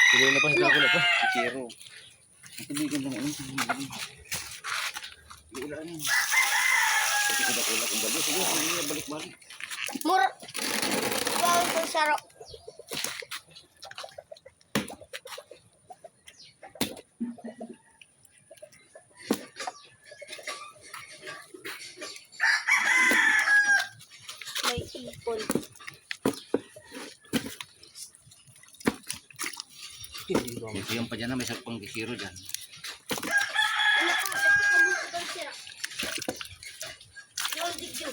Tuloy na pa si Dracula pa. Kikiro. Tubigan lang ano. Iulan yun. Kasi kudakula kung bago. Sige, balik-balik. Mura. Bawal ko saro. May ipon. Ito yung pa dyan na may sakpang kikiro dyan. Ano pa? Nagkakabuto ng sira. Yung digyo.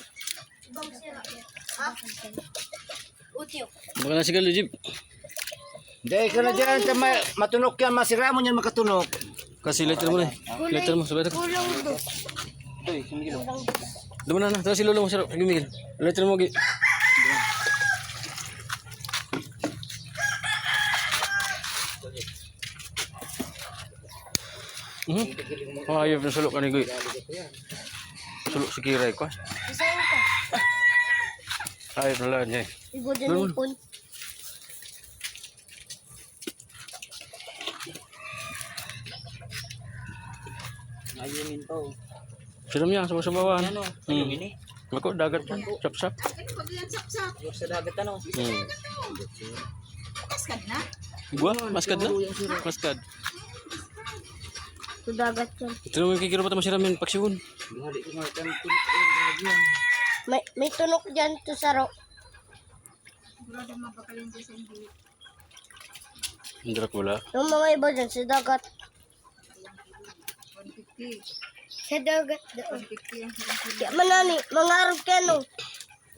Ibang sira. Ha? Utyo. Baka na sigal, Jib. Hindi, ikaw na dyan. Matunok yan. Masira mo yan makatunok. Kasi lighter mo na. Lighter mo, sabay ito. Kulang to. Uy, sumigil. Dama na. Tara si Lolo mo, sarap. Gumigil. Lighter mo, gi. Oh, ayaw na sulok ka ni Goy. Sulok si Kiray ko. Isayin ka. Ayaw na lang niya. Ibo dyan ipon. Ayunin to. Siram niya, sa bawan. Ano? Ayun ini. Ako, dagat yan. Sap-sap. Yung sa dagat ano? Maskad na? Buwa, maskad na. Maskad. Ito dagat yan. Ito naman kikiro pa ito masiramin. Paksiyon. Hali ko nga. Yan. May tunok dyan to saro. Sigurado mapakaling sa hindi. Ang Dracula. Yung mga iba dyan sa dagat. 150. Sa dagat. 150 ang sarang sila. Kaya manani, mga arog ka no.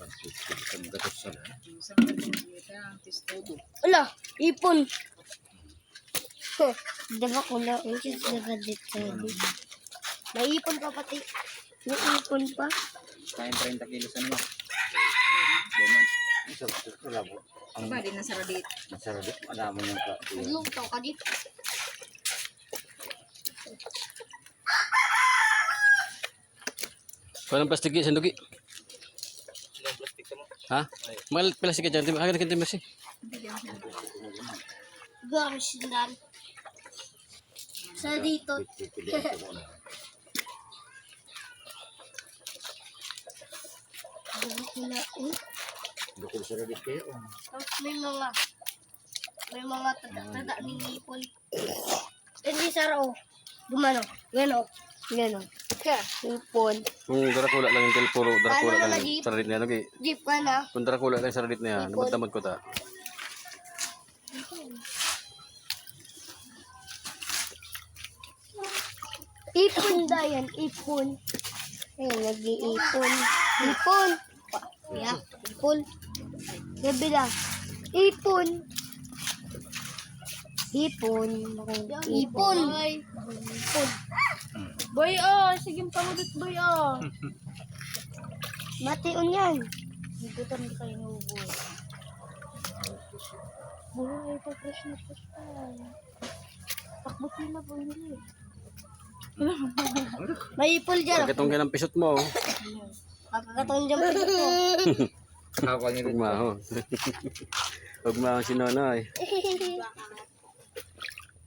Ang gatos sa lang. Isang kalita ang pistodo. Ala, ipon. Diba ko na, yung dagat dito. May ipon pa pati. May ipon pa. Kain 30 kilos ano ba? Lemon. Wala po. Ang Aba, din na saradit. masarap. Madamo yung ka. Luto ka dito. Parang plastik yan, sanduki. Ha? Mahal plastik ka dyan. Agad ka timasi. Gawin sindan. Sa dito. Diba ko na, Bukod sa radit kayo. tapos may mga tada ng ipon. Hindi saro. Gumano. Gano. Gano. Kaya, ipon. Kung Dracula lang yung puro Dracula Paano lang na, yung Jeep? saradit niya. Okay. Jeep ka na. Kung Dracula lang yung saradit niya, Ipon. naman ko ta. Ipon da yan. Ipon. Ayun, nag-iipon. Ipon. Yeah, ipon. Gabi lang. Ipon. Ipon. Ipon. Ipon. Boy, oh! Sige, pamudot, boy, oh! Matiun yan. Nagutan ka kayo nubo. Buhay pa fresh na fresh pa. Takbot nila po hindi. May ipol dyan. Pagkatong ka ng pisot mo, Makakatong dyan po ito. Hawak niyo huwag maho. Huwag maho si Nonoy.